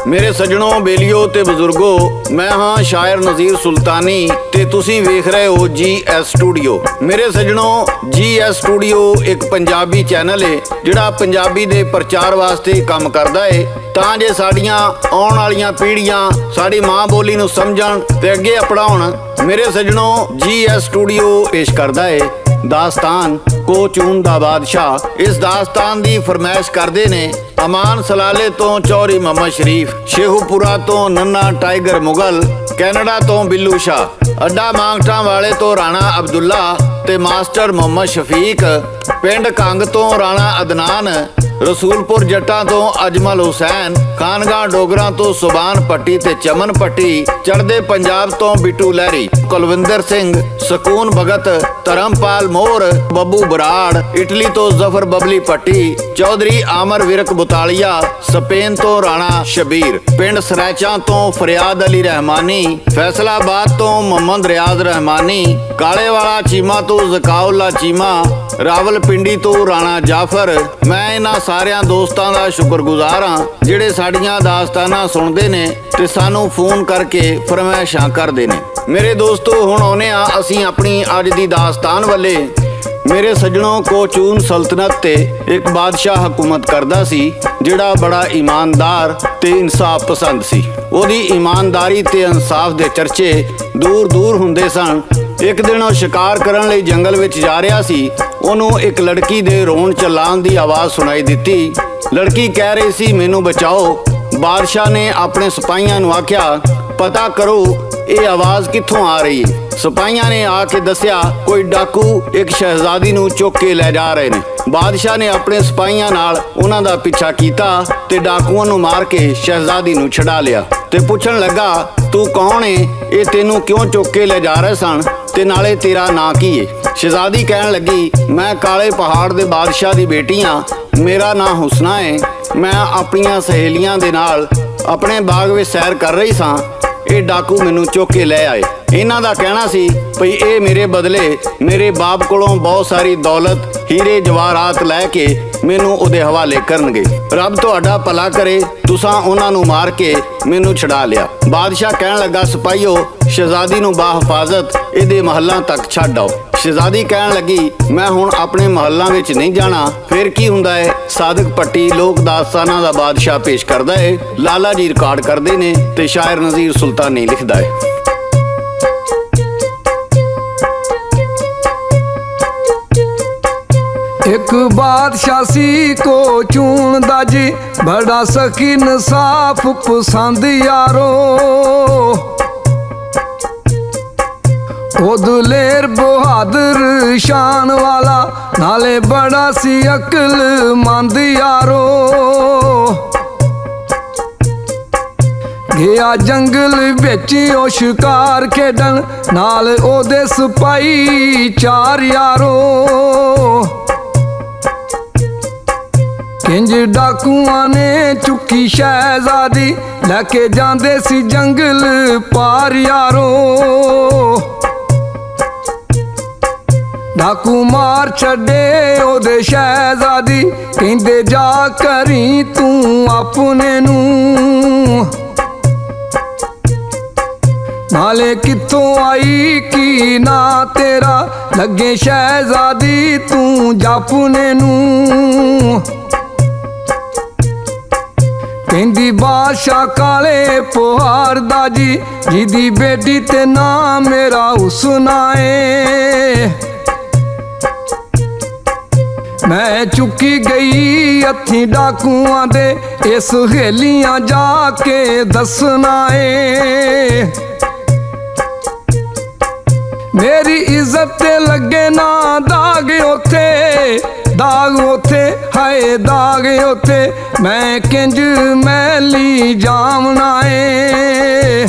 मेरे सजनों, बेलियो ते बजुर्गो, मैं हाँ शायर नज़ीर सुल्तानी ते तुसी वेख रहे हो GS स्टूडियो। मेरे सजनों, GS स्टूडियो एक पंजाबी चैनल है जिहड़ा पंजाबी दे प्रचार वास्ते काम करदा है तां जे साड़ियां आउण वालियां पीढ़ियां साड़ी मां बोली नूं समझण ते अगे अपनाउण। मेरे सजनों, GS स्टूडियो पेश करदा है दास्तान कोचून दा बादशाह। इस दास्तान दी फरमाइश करदे ने अमान सलाले तो चौरी मोहम्मद शरीफ, शेखुपुरा तो नन्ना टाइगर मुगल, कैनेडा तो बिल्लू शाह, अड्डा मांगटा वाले तो राणा अब्दुल्ला ते मास्टर मोहम्मद शफीक, पिंड कंग तो राणा अदनान, रसूलपुर जट्टा तो अजमल हुसैन, खानगाह डोगरा तो सुबान पट्टी ते चमन पट्टी, चढ़दे पंजाब तो बिट्टू लहरी, कुलविंदर सिंह, सकून भगत, धर्मपाल मोर, बब्बू बराड़, इटली तो जफर बबली पट्टी, चौधरी आमर विरक बुतालिया, स्पेन तो राणा शबीर, पिंड सरैचा तो फरियाद अली रहमानी, फैसलाबाद तो मोहम्मद रियाज रहमानी, कालेवाला चीमा तो जकाउल्ला चीमा, रावलपिंडी तो राणा जाफर। मैं इन्हां सारियां दोस्तां दा शुक्रगुजार हां जिहड़े साडीआं दास्तानां सुणदे ने ते सानू फोन करके फरमाइशां करदे ने। मेरे दोस्तों, हुण आउने आ असीं अपनी अज दी दास्तान वाले। मेरे सजनों, कोचून सल्तनत ते एक बादशाह हुकूमत करदा सी जिहड़ा बड़ा ईमानदार ते इंसाफ पसंद सी। ओदी ईमानदारी ते इंसाफ दे चर्चे दूर दूर हुंदे सन। एक दिन वो शिकार करन लई जंगल विच जा रहा सी। ओनू एक लड़की दे रोण चिल्लाण दी आवाज़ सुनाई दित्ती। लड़की कह रही सी, मैनू बचाओ। बादशाह ने अपने सिपाहियां नू आख्या, पता करो ये आवाज़ कित्थों आ रही है। सिपाहियां ने आके दस्या, कोई डाकू एक शहजादी नू चुक के ले जा रहे ने। बादशाह ने अपने सिपाहियां नाल उन्हां दा पीछा कीता ते डाकुआं नू मार के शहजादी नू छड़ा लिया ते पुछण लगा, तू कौन है, ये तेनू क्यों चुक के ले जा रहे सन ते नाले तेरा नां की है। शहजादी कहन लगी, मैं काले पहाड़ दे बादशाह दी बेटी हाँ, मेरा नां हुसना है। मैं अपनियां सहेलियां दे नाल अपने बाग विच सैर कर रही सां, ये डाकू मैनू चुक के ले आए। इन्हां दा कहना सी भई ये मेरे बदले मेरे बाप कोलों बहुत सारी दौलत हीरे जवाहरात लैके मैनू उहदे हवाले करनगे। रब तुहाडा भला करे, तुसां उन्हां नू मार के मैनू छड़ा लिया। बादशाह कहन लगा, सिपाहियो शहजादी नू बाहिफाजत इहदे महलां तक छड्ड आओ। शहजादी कहन लगी, मैं हुण अपने महलां विच नहीं जाना। फिर की हुंदा है, सादिक पट्टी लोक दास्तानां दा बादशाह पेश करदा है, लाला जी रिकॉर्ड करदे ने ते शायर नज़ीर सुल्तानी लिखदा है। एक बादशाह सी कोचून दा जी, बड़ा सकीन साफ पसंद यारो। ओ दुलेर बहादुर शान वाला, नाले बड़ा सी अकल मंद यारो। गया जंगल बिच ओ शिकार खेडन, नाल ओदे सिपाही चार यारो। किंज डाकुआं ने चुकी शहजादी, लैके जांदे सी जंगल पार यारो। डाकू मार छड़े ओदे शहजादी, कहंदे जा करी तू अपने नू। नाले कित्थों आई की ना तेरा, लगे शहजादी तू जापने नू। कहंदी बादशाह काले पहाड़ दा जी, जिदी बेटी ते ना मेरा हुसना है। मैं चुकी गई हथी डाकुआं दे, ये सहेलियां जाके दसना है। मेरी इज्जत ते लगे ना दाग उथे, दाग उथे हाय दाग उथे, मैं किंज मैली जामना है।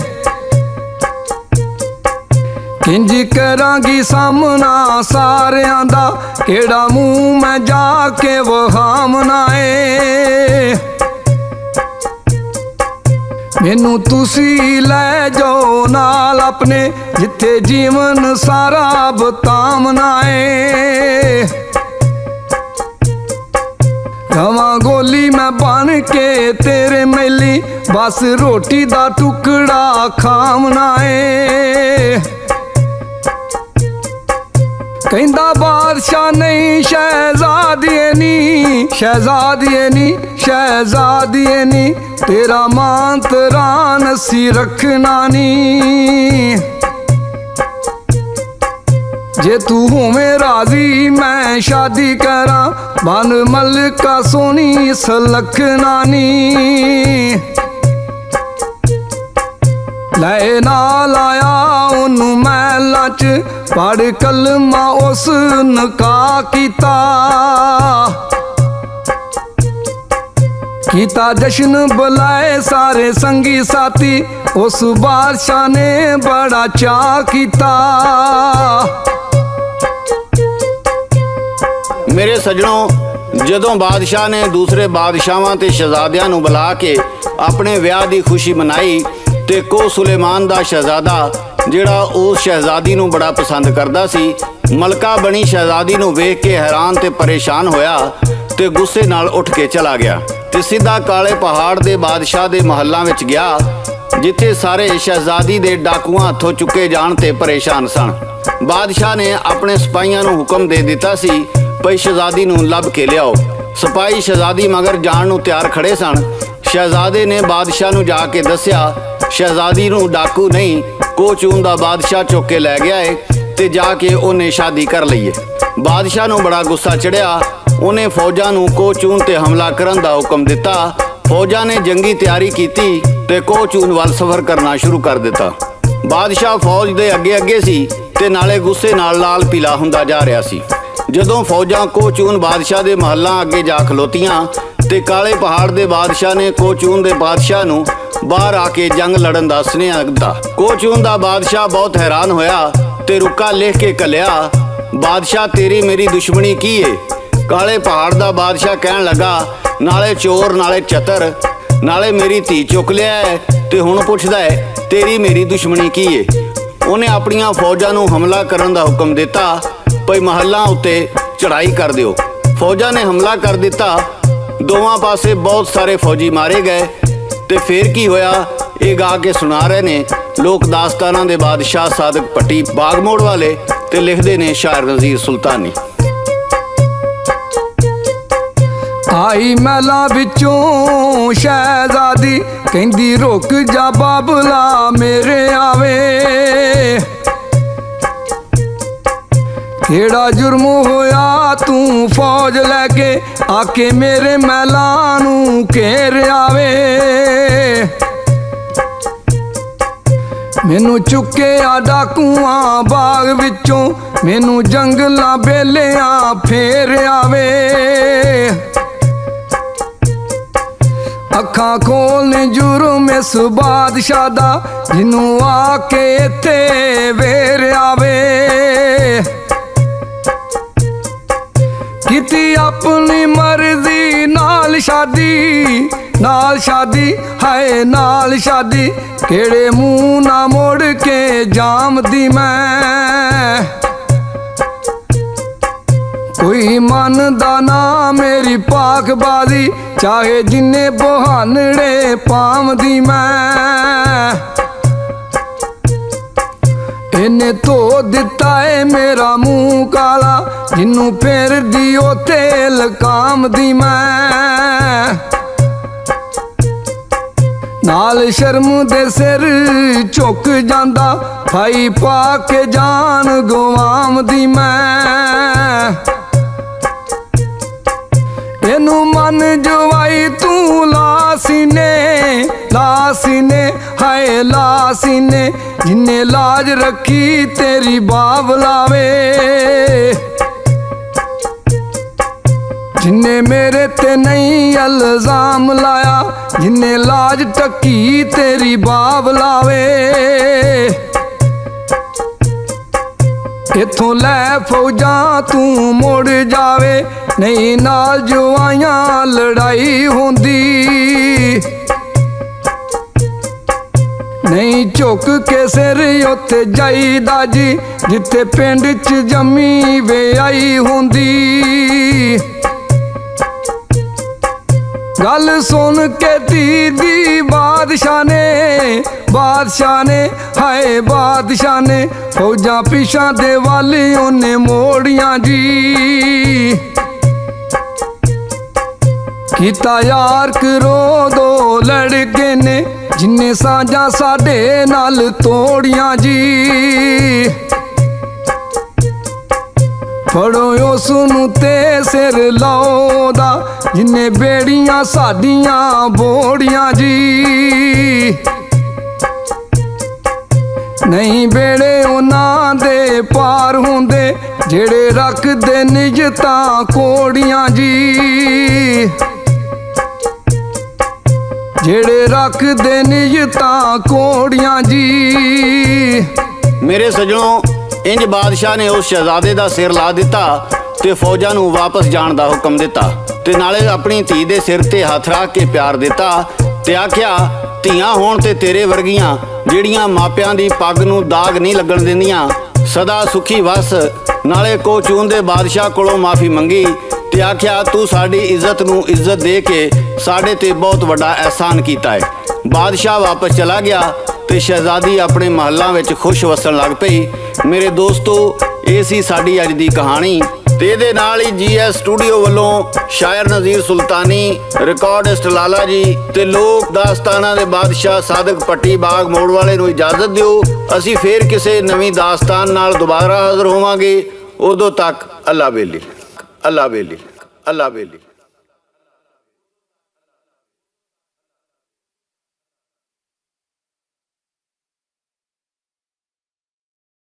किंज करांगी सामना सारियां दा, केड़ा मुंह मैं जाके वहामना है। मैनू तुसी लै जाओ नाल अपने, जिथे जीवन सारा बतामना है। रवां गोली मैं बन ਕੇ ਤੇਰੇ ਮੈਲੀ ਬਸ ਰੋਟੀ ਦਾ ਟੁਕੜਾ ਖਾਵਣਾ ਏ। ਕਹਿੰਦਾ ਬਾਦਸ਼ਾਹ ਨਹੀਂ ਸ਼ਹਿਜ਼ਾਦੀਏ ਨੀ, ਸ਼ਹਿਜ਼ਾਦੀਏ ਨੀ, ਸ਼ਹਿਜ਼ਾਦੀਏ ਨੀ, ਤੇਰਾ ਮਾਨ ਤਰਾਨ ਅਸੀਂ ਰੱਖਣਾ ਨੀ। ਜੇ ਤੂੰ ਹੋਵੇਂ ਰਾਜ਼ੀ ਮੈਂ ਸ਼ਾਦੀ ਕਰਾਂ, ਬਨ ਮਲਕਾ ਸੋਹਣੀ ਸਲਖਣਾ ਨੀ। ਲੈ ਨਾਲ ਆਇਆ ਉਹਨੂੰ ਮਹਿਲਾਂ 'ਚ, ਪੜ੍ਹ ਕਲਮਾ ਉਸ ਨਿਕਾਹ ਕੀਤਾ। ਕੀਤਾ ਜਸ਼ਨ ਬੁਲਾਏ ਸਾਰੇ ਸੰਗੀ ਸਾਥੀ, ਉਸ ਬਾਦਸ਼ਾਹ ਨੇ ਬੜਾ ਚਾਅ ਕੀਤਾ। ਮੇਰੇ ਸੱਜਣੋ, ਜਦੋਂ ਬਾਦਸ਼ਾਹ ਨੇ ਦੂਸਰੇ ਬਾਦਸ਼ਾਹਾਂ ਤੇ ਸ਼ਹਿਜ਼ਾਦਿਆਂ ਨੂੰ ਬੁਲਾ ਕੇ ਆਪਣੇ ਵਿਆਹ ਦੀ ਖੁਸ਼ੀ ਮਨਾਈ ਤੇ ਕੋ ਸੁਲੇਮਾਨ ਦਾ ਸ਼ਹਿਜ਼ਾਦਾ ਜਿਹੜਾ ਉਸ ਸ਼ਹਿਜ਼ਾਦੀ ਨੂੰ ਬੜਾ ਪਸੰਦ ਕਰਦਾ ਸੀ, ਮਲਕਾ ਬਣੀ ਸ਼ਹਿਜ਼ਾਦੀ ਨੂੰ ਵੇਖ ਕੇ ਹੈਰਾਨ ਤੇ ਪਰੇਸ਼ਾਨ ਹੋਇਆ ਤੇ ਗੁੱਸੇ ਨਾਲ ਉੱਠ ਕੇ ਚਲਾ ਗਿਆ ਤੇ ਸਿੱਧਾ ਕਾਲੇ ਪਹਾੜ ਦੇ ਬਾਦਸ਼ਾਹ ਦੇ ਮਹੱਲਾਂ ਵਿੱਚ ਗਿਆ, ਜਿੱਥੇ ਸਾਰੇ ਸ਼ਹਿਜ਼ਾਦੀ ਦੇ ਡਾਕੂਆਂ ਹੱਥੋਂ ਚੁੱਕੇ ਜਾਣ ਤੇ ਪਰੇਸ਼ਾਨ ਸਨ। ਬਾਦਸ਼ਾਹ ਨੇ ਆਪਣੇ ਸਿਪਾਹੀਆਂ ਨੂੰ ਹੁਕਮ ਦੇ ਦਿੱਤਾ ਸੀ ਭਈ ਸ਼ਹਿਜ਼ਾਦੀ ਨੂੰ ਲੱਭ ਕੇ ਲਿਆਓ। ਸਿਪਾਹੀ ਸ਼ਹਿਜ਼ਾਦੀ ਮਗਰ ਜਾਣ ਨੂੰ ਤਿਆਰ ਖੜੇ ਸਨ। ਸ਼ਹਿਜ਼ਾਦੇ ਨੇ ਬਾਦਸ਼ਾਹ ਨੂੰ ਜਾ ਕੇ ਦੱਸਿਆ, ਸ਼ਹਿਜ਼ਾਦੀ ਨੂੰ ਡਾਕੂ ਨਹੀਂ ਕੋਚੂਨ ਦਾ ਬਾਦਸ਼ਾਹ ਚੁੱਕ ਕੇ ਲੈ ਗਿਆ ਏ ਤੇ ਜਾ ਕੇ ਉਹਨੇ ਸ਼ਾਦੀ ਕਰ ਲਈਏ। ਬਾਦਸ਼ਾਹ ਨੂੰ ਬੜਾ ਗੁੱਸਾ ਚੜਿਆ। ਉਹਨੇ ਫੌਜਾਂ ਨੂੰ ਕੋਚੂਨ ਤੇ ਹਮਲਾ ਕਰਨ ਦਾ ਹੁਕਮ ਦਿੱਤਾ। ਫੌਜਾਂ ਨੇ ਜੰਗੀ ਤਿਆਰੀ ਕੀਤੀ ਤੇ ਕੋਚੂਨ ਵੱਲ ਸਫ਼ਰ ਕਰਨਾ ਸ਼ੁਰੂ ਕਰ ਦਿੱਤਾ। ਬਾਦਸ਼ਾਹ ਫੌਜ ਦੇ ਅੱਗੇ ਅੱਗੇ ਸੀ ਤੇ ਨਾਲੇ ਗੁੱਸੇ ਨਾਲ ਲਾਲ ਪੀਲਾ ਹੁੰਦਾ ਜਾ ਰਿਹਾ ਸੀ। ਜਦੋਂ ਫੌਜਾਂ ਕੋਚੂਨ ਬਾਦਸ਼ਾਹ ਦੇ ਮਹੱਲਾਂ ਅੱਗੇ ਜਾ ਖਲੋਤੀਆਂ ਤੇ ਕਾਲੇ ਪਹਾੜ ਦੇ ਬਾਦਸ਼ਾਹ ਨੇ ਕੋਚੂਨ ਦੇ ਬਾਦਸ਼ਾਹ ਨੂੰ ਬਾਹਰ ਆ ਕੇ ਜੰਗ ਲੜਨ ਦਾ ਸੁਨੇਹਾ ਦਿੱਤਾ। ਕੋਚੂਨ ਦਾ ਬਾਦਸ਼ਾਹ ਬਹੁਤ ਹੈਰਾਨ ਹੋਇਆ ਤੇ ਰੁਕਾ ਲਿਖ ਕੇ ਘੱਲਿਆ, ਬਾਦਸ਼ਾਹ ਤੇਰੀ ਮੇਰੀ ਦੁਸ਼ਮਣੀ ਕੀ ਏ? ਕਾਲੇ ਪਹਾੜ ਦਾ ਬਾਦਸ਼ਾਹ ਕਹਿਣ ਲੱਗਾ, ਨਾਲੇ ਚੋਰ ਨਾਲੇ ਚਤਰ, ਨਾਲੇ ਮੇਰੀ ਧੀ ਚੁੱਕ ਲਿਆ ਹੈ ਤੇ ਹੁਣ ਪੁੱਛਦਾ ਹੈ ਤੇਰੀ ਮੇਰੀ ਦੁਸ਼ਮਣੀ ਕੀ ਏ? ਉਹਨੇ ਆਪਣੀਆਂ ਫੌਜਾਂ ਨੂੰ ਹਮਲਾ ਕਰਨ ਦਾ ਹੁਕਮ ਦਿੱਤਾ ਭਈ ਮਹੱਲਾਂ ਉੱਤੇ ਚੜ੍ਹਾਈ ਕਰ ਦਿਓ। ਫੌਜਾਂ ਨੇ ਹਮਲਾ ਕਰ ਦਿੱਤਾ। ਦੋਵਾਂ ਪਾਸੇ ਬਹੁਤ ਸਾਰੇ ਫੌਜੀ ਮਾਰੇ ਗਏ ਤੇ ਫੇਰ ਕੀ ਹੋਇਆ ਇਹ ਗਾ ਕੇ ਸੁਣਾ ਰਹੇ ਨੇ ਲੋਕ ਦਾਸਤਾਨਾਂ ਦੇ ਬਾਦਸ਼ਾਹ ਸਾਦਕ ਪੱਟੀ ਬਾਗਮੋੜ ਵਾਲੇ ਤੇ ਲਿਖਦੇ ਨੇ ਸ਼ਾਇਰ ਨਜ਼ੀਰ ਸੁਲਤਾਨੀ। ਆਈ ਮਹਿਲਾਂ ਵਿੱਚੋਂ ਸ਼ਹਿਜ਼ਾਦੀ ਕਹਿੰਦੀ ਰੁਕ ਜਾ ਬਾਬਲਾ ਮੇਰੇ ਆਵੇ। ਕਿਹੜਾ ਜੁਰਮ ਹੋਇਆ ਤੂੰ ਫੌਜ ਲੈ ਕੇ ਆ ਕੇ ਮੇਰੇ ਮਹਿਲਾਂ ਨੂੰ ਘੇਰ ਆਵੇ। ਮੈਨੂੰ ਚੁੱਕਿਆ ਡਾਕੂਆਂ ਬਾਗ ਵਿੱਚੋਂ, ਮੈਨੂੰ ਜੰਗਲਾਂ ਬੇਲਿਆਂ ਫੇਰ ਆਵੇ। ਅੱਖਾਂ ਖੋਲ੍ਹਣ ਜੁਰਮ ਇਸ ਬਾਦਸ਼ਾਹ ਦਾ, ਜਿਹਨੂੰ ਆ ਕੇ ਇੱਥੇ ਵੇਰ ਆਵੇ। ਕੀਤੀ ਆਪਣੀ ਮਰਜ਼ੀ ਨਾਲ ਸ਼ਾਦੀ, ਨਾਲ ਸ਼ਾਦੀ ਹਾਏ ਨਾਲ ਸ਼ਾਦੀ, ਕਿਹੜੇ ਮੂੰਹ ਨਾ ਮੋੜ ਕੇ ਜਾਮਦੀ ਮੈਂ। ਕੋਈ ਮੰਨਦਾ ਨਾ ਮੇਰੀ ਪਾਕਬਾਜ਼ੀ, ਚਾਹੇ ਜਿੰਨੇ ਬਹਾਨੜੇ ਪਾਵਦੀ ਮੈਂ। ਇਹਨੇ ਧੋ ਦਿੱਤਾ ਏ ਮੇਰਾ ਮੂੰਹ ਕਾਲਾ, ਜਿਹਨੂੰ ਫੇਰਦੀ ਉਹ ਤੇ ਲਕਾਮਦੀ ਮੈਂ। ਨਾਲ ਸ਼ਰਮ ਦੇ ਸਿਰ ਝੁਕ ਜਾਂਦਾ, ਭਾਈ ਪਾ ਕੇ ਜਾਨ ਗਵਾਮਦੀ ਮੈਂ। ਇਹਨੂੰ ਮਨ ਜਵਾਈ ਤੂੰ ਲਾ ਸੀਨੇ, ਲਾ ਸੀਨੇ ਹਾਏ ਲਾ ਸੀਨੇ, ਜਿੰਨੇ ਲਾਜ ਰੱਖੀ ਤੇਰੀ ਬਾਬਲਾਵੇ। ਜਿੰਨੇ ਮੇਰੇ ਤੇ ਨਹੀਂ ਇਲਜ਼ਾਮ ਲਾਇਆ, ਜਿੰਨੇ ਲਾਜ ਟੱਕੀ ਤੇਰੀ ਬਾਬਲਾਵੇ। ਇੱਥੋਂ ਲੈ ਫੌਜਾਂ ਤੂੰ ਮੁੜ ਜਾਵੇ, ਨਹੀਂ ਨਾਲ ਜੋ ਆਈਆਂ ਲੜਾਈ ਹੁੰਦੀ। ਨਹੀਂ ਝੁਕ ਕੇ ਸਿਰ ਉੱਥੇ ਜਾਈਦਾ ਜੀ, ਜਿੱਥੇ ਪਿੰਡ 'ਚ ਜੰਮੀ ਵਿਆਹੀ ਹੁੰਦੀ। ਗੱਲ ਸੁਣ ਕੇ ਧੀ ਦੀ ਬਾਦਸ਼ਾਹ ਨੇ ਹਾਏ ਬਾਦਸ਼ਾਹ ਨੇ ਫੌਜਾਂ ਪਿਛਾਂ ਦੇ ਵੱਲ ਉਹਨੇ ਮੋੜੀਆਂ ਜੀ। ਕੀਤਾ ਯਾਰ ਕਰੋ ਦੋ ਲੜਕੇ ਨੇ ਜਿੰਨੇ ਸਾਂਝਾਂ ਸਾਡੇ ਨਾਲ ਤੋੜੀਆਂ ਜੀ। ਫੜੋ ਉਸ ਨੂੰ ਤੇ ਸਿਰ ਲਾਉਂਦਾ ਜਿੰਨੇ ਬੇੜੀਆਂ ਸਾਡੀਆਂ ਬੋੜੀਆਂ ਜੀ। ਨਹੀਂ ਬੇੜੇ ਉਹਨਾਂ ਦੇ ਪਾਰ ਹੁੰਦੇ ਜਿਹੜੇ ਰੱਖਦੇ ਨਿਜਤਾਂ ਕੋੜੀਆਂ ਜੀ। ਜਿਹੜੇ ਰੱਖਦੇ ਨਿਜਤਾਂ ਕੋੜੀਆਂ ਜੀ। ਮੇਰੇ ਸੱਜਣੋ, ਇੰਜ ਬਾਦਸ਼ਾਹ ਨੇ ਉਸ ਸ਼ਹਿਜ਼ਾਦੇ ਦਾ ਸਿਰ ਲਾ ਦਿੱਤਾ ਤੇ ਫੌਜਾਂ ਨੂੰ ਵਾਪਸ ਜਾਣ ਦਾ ਹੁਕਮ ਦਿੱਤਾ ਤੇ ਨਾਲੇ ਆਪਣੀ ਧੀ ਦੇ ਸਿਰ ਤੇ ਹੱਥ ਰੱਖ ਕੇ ਪਿਆਰ ਦਿੱਤਾ ਤੇ ਆਖਿਆ, ਧੀਆਂ ਹੋਣ ਤੇ ਤੇਰੇ ਵਰਗੀਆਂ ਜਿਹੜੀਆਂ ਮਾਪਿਆਂ ਦੀ ਪੱਗ ਨੂੰ ਦਾਗ ਨਹੀਂ ਲੱਗਣ ਦਿੰਦੀਆਂ, ਸਦਾ ਸੁਖੀ ਵਸ। ਨਾਲੇ ਕੋਚੂਨ ਦੇ ਬਾਦਸ਼ਾਹ ਕੋਲੋਂ ਮਾਫੀ ਮੰਗੀ ਤੇ ਆਖਿਆ, ਤੂੰ ਸਾਡੀ ਇੱਜ਼ਤ ਨੂੰ ਇੱਜ਼ਤ ਦੇ ਕੇ ਸਾਡੇ ਤੇ ਬਹੁਤ ਵੱਡਾ ਅਹਿਸਾਨ ਕੀਤਾ ਹੈ। ਬਾਦਸ਼ਾਹ ਵਾਪਸ ਚਲਾ ਗਿਆ ਤੇ ਸ਼ਹਿਜ਼ਾਦੀ ਆਪਣੇ ਮਹੱਲਾਂ ਵਿੱਚ ਖੁਸ਼ ਵਸਣ ਲੱਗ ਪਈ। ਮੇਰੇ ਦੋਸਤੋ, ਇਹ ਸੀ ਸਾਡੀ ਅੱਜ ਦੀ ਕਹਾਣੀ ਤੇ ਇਹਦੇ ਨਾਲ ਹੀ GS ਸਟੂਡੀਓ ਵੱਲੋਂ ਸ਼ਾਇਰ ਨਜ਼ੀਰ ਸੁਲਤਾਨੀ, ਰਿਕਾਰਡਿਸਟ ਲਾਲਾ ਜੀ ਤੇ ਲੋਕ ਦਾਸਤਾਨਾਂ ਦੇ ਬਾਦਸ਼ਾਹ ਸਾਦਕ ਪੱਟੀ ਬਾਗ ਮੋੜ ਵਾਲੇ ਨੂੰ ਇਜਾਜ਼ਤ ਦਿਓ। ਅਸੀਂ ਫੇਰ ਕਿਸੇ ਨਵੀਂ ਦਾਸਤਾਨ ਨਾਲ ਦੁਬਾਰਾ ਹਾਜ਼ਰ ਹੋਵਾਂਗੇ। ਉਦੋਂ ਤੱਕ ਅੱਲਾ ਬੇਲੀ, ਅੱਲਾ ਬੇਲੀ, ਅੱਲਾ ਬੇਲੀ।